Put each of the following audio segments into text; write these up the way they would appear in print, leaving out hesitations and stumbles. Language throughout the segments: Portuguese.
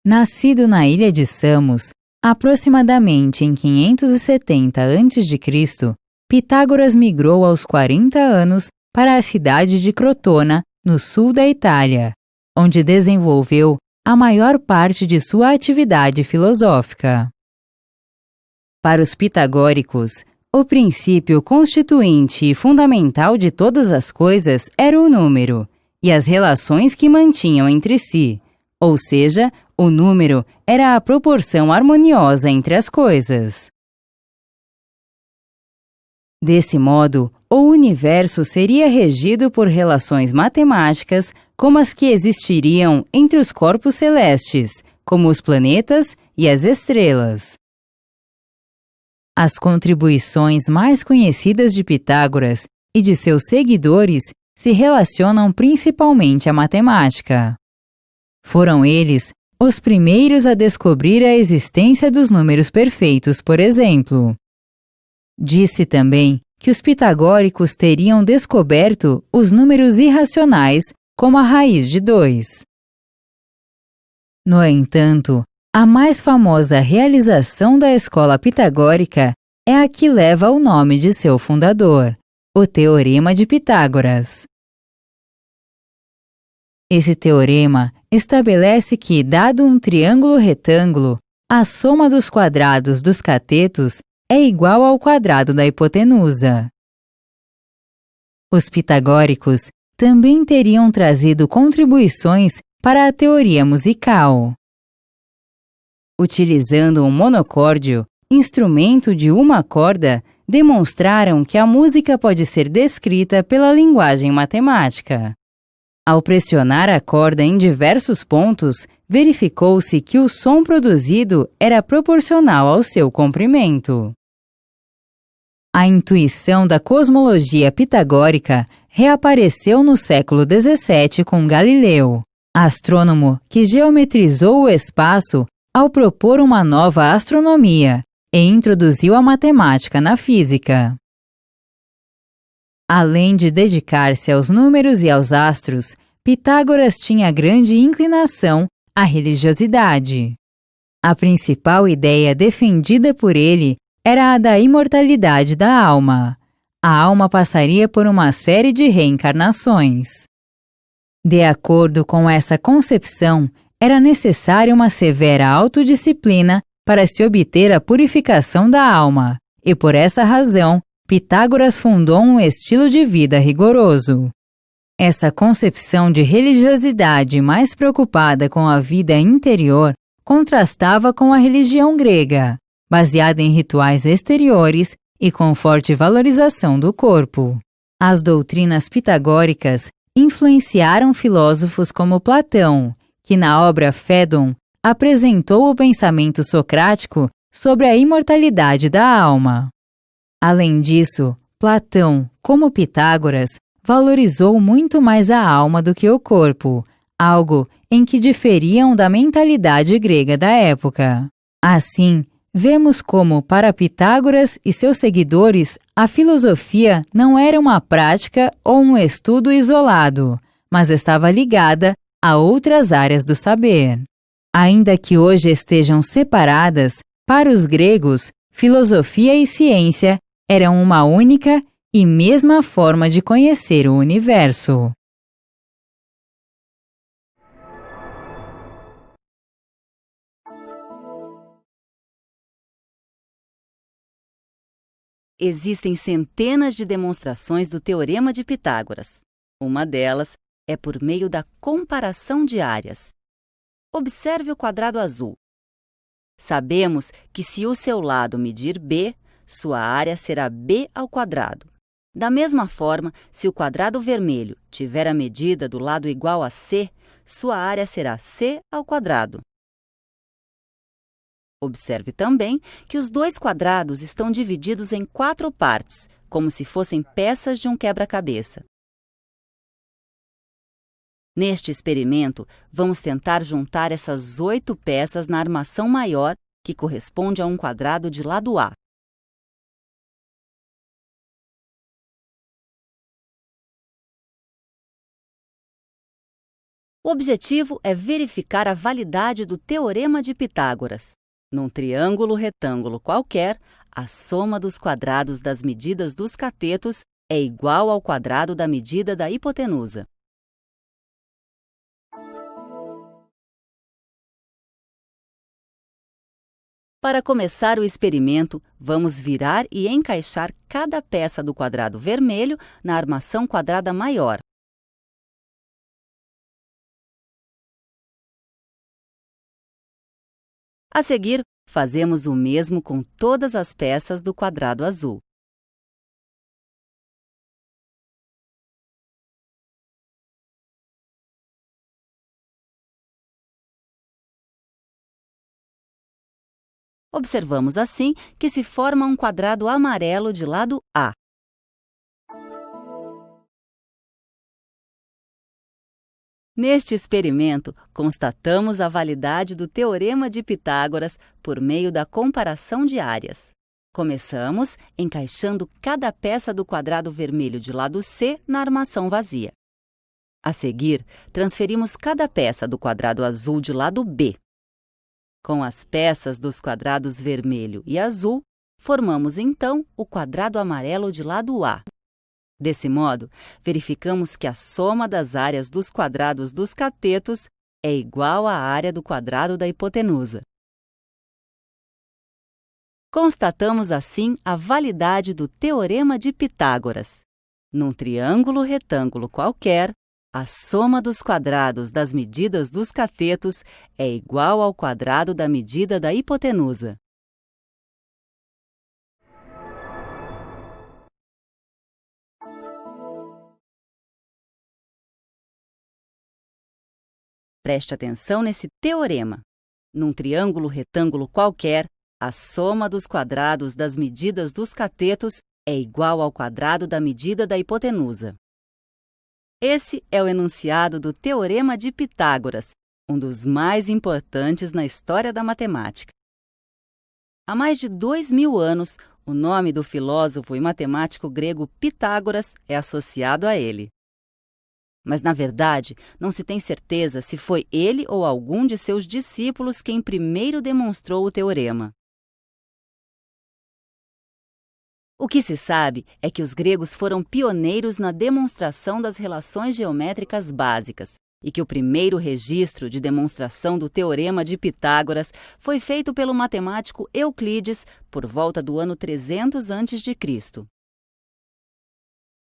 Nascido na ilha de Samos, aproximadamente em 570 a.C., Pitágoras migrou aos 40 anos para a cidade de Crotona, no sul da Itália, onde desenvolveu a maior parte de sua atividade filosófica. Para os pitagóricos, o princípio constituinte e fundamental de todas as coisas era o número e as relações que mantinham entre si, ou seja, o número era a proporção harmoniosa entre as coisas. Desse modo, o universo seria regido por relações matemáticas como as que existiriam entre os corpos celestes, como os planetas e as estrelas. As contribuições mais conhecidas de Pitágoras e de seus seguidores se relacionam principalmente à matemática. Foram eles os primeiros a descobrir a existência dos números perfeitos, por exemplo. Disse também que os pitagóricos teriam descoberto os números irracionais, como a raiz de 2. No entanto, a mais famosa realização da escola pitagórica é a que leva o nome de seu fundador, o Teorema de Pitágoras. Esse teorema estabelece que, dado um triângulo retângulo, a soma dos quadrados dos catetos é igual ao quadrado da hipotenusa. Os pitagóricos também teriam trazido contribuições para a teoria musical. Utilizando um monocórdio, instrumento de uma corda, demonstraram que a música pode ser descrita pela linguagem matemática. Ao pressionar a corda em diversos pontos, verificou-se que o som produzido era proporcional ao seu comprimento. A intuição da cosmologia pitagórica reapareceu no século XVII com Galileu, astrônomo que geometrizou o espaço ao propor uma nova astronomia e introduziu a matemática na física. Além de dedicar-se aos números e aos astros, Pitágoras tinha grande inclinação à religiosidade. A principal ideia defendida por ele era a da imortalidade da alma. A alma passaria por uma série de reencarnações. De acordo com essa concepção, era necessária uma severa autodisciplina para se obter a purificação da alma, e por essa razão, Pitágoras fundou um estilo de vida rigoroso. Essa concepção de religiosidade mais preocupada com a vida interior contrastava com a religião grega, baseada em rituais exteriores e com forte valorização do corpo. As doutrinas pitagóricas influenciaram filósofos como Platão, que na obra Fédon apresentou o pensamento socrático sobre a imortalidade da alma. Além disso, Platão, como Pitágoras, valorizou muito mais a alma do que o corpo, algo em que diferiam da mentalidade grega da época. Assim, vemos como, para Pitágoras e seus seguidores, a filosofia não era uma prática ou um estudo isolado, mas estava ligada a outras áreas do saber. Ainda que hoje estejam separadas, para os gregos, filosofia e ciência eram uma única e mesma forma de conhecer o universo. Existem centenas de demonstrações do Teorema de Pitágoras. Uma delas é por meio da comparação de áreas. Observe o quadrado azul. Sabemos que se o seu lado medir b, sua área será b ao quadrado. Da mesma forma, se o quadrado vermelho tiver a medida do lado igual a c, sua área será c ao quadrado. Observe também que os dois quadrados estão divididos em 4 partes, como se fossem peças de um quebra-cabeça. Neste experimento, vamos tentar juntar essas 8 peças na armação maior, que corresponde a um quadrado de lado A. O objetivo é verificar a validade do Teorema de Pitágoras. Num triângulo retângulo qualquer, a soma dos quadrados das medidas dos catetos é igual ao quadrado da medida da hipotenusa. Para começar o experimento, vamos virar e encaixar cada peça do quadrado vermelho na armação quadrada maior. A seguir, fazemos o mesmo com todas as peças do quadrado azul. Observamos assim que se forma um quadrado amarelo de lado A. Neste experimento, constatamos a validade do Teorema de Pitágoras por meio da comparação de áreas. Começamos encaixando cada peça do quadrado vermelho de lado C na armação vazia. A seguir, transferimos cada peça do quadrado azul de lado B. Com as peças dos quadrados vermelho e azul, formamos então o quadrado amarelo de lado A. Desse modo, verificamos que a soma das áreas dos quadrados dos catetos é igual à área do quadrado da hipotenusa. Constatamos assim a validade do Teorema de Pitágoras. Num triângulo retângulo qualquer, a soma dos quadrados das medidas dos catetos é igual ao quadrado da medida da hipotenusa. Preste atenção nesse teorema. Num triângulo retângulo qualquer, a soma dos quadrados das medidas dos catetos é igual ao quadrado da medida da hipotenusa. Esse é o enunciado do Teorema de Pitágoras, um dos mais importantes na história da matemática. Há mais de 2000 anos, o nome do filósofo e matemático grego Pitágoras é associado a ele. Mas, na verdade, não se tem certeza se foi ele ou algum de seus discípulos quem primeiro demonstrou o teorema. O que se sabe é que os gregos foram pioneiros na demonstração das relações geométricas básicas e que o primeiro registro de demonstração do Teorema de Pitágoras foi feito pelo matemático Euclides por volta do ano 300 a.C.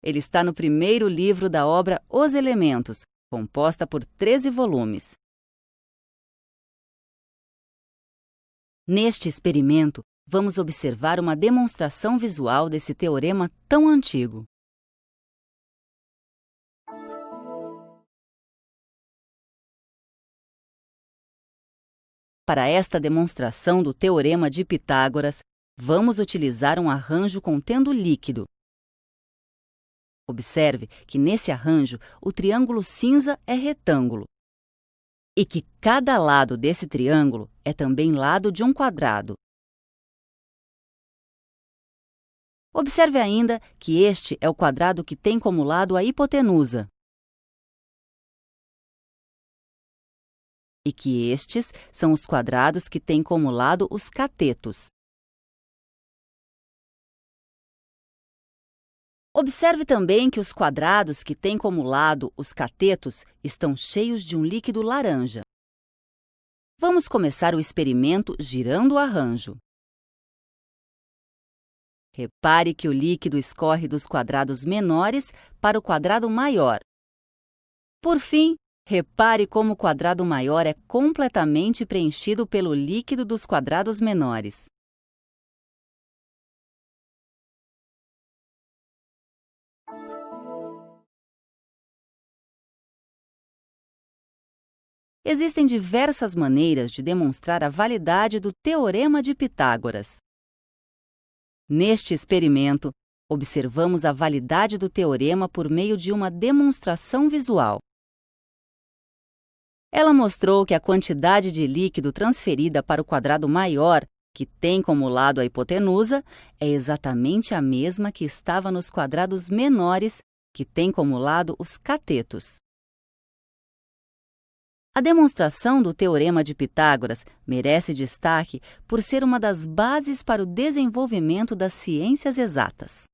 Ele está no primeiro livro da obra Os Elementos, composta por 13 volumes. Neste experimento, vamos observar uma demonstração visual desse teorema tão antigo. Para esta demonstração do Teorema de Pitágoras, vamos utilizar um arranjo contendo líquido. Observe que nesse arranjo o triângulo cinza é retângulo e que cada lado desse triângulo é também lado de um quadrado. Observe ainda que este é o quadrado que tem como lado a hipotenusa e que estes são os quadrados que têm como lado os catetos. Observe também que os quadrados que têm como lado os catetos estão cheios de um líquido laranja. Vamos começar o experimento girando o arranjo. Repare que o líquido escorre dos quadrados menores para o quadrado maior. Por fim, repare como o quadrado maior é completamente preenchido pelo líquido dos quadrados menores. Existem diversas maneiras de demonstrar a validade do Teorema de Pitágoras. Neste experimento, observamos a validade do teorema por meio de uma demonstração visual. Ela mostrou que a quantidade de líquido transferida para o quadrado maior, que tem como lado a hipotenusa, é exatamente a mesma que estava nos quadrados menores, que têm como lado os catetos. A demonstração do Teorema de Pitágoras merece destaque por ser uma das bases para o desenvolvimento das ciências exatas.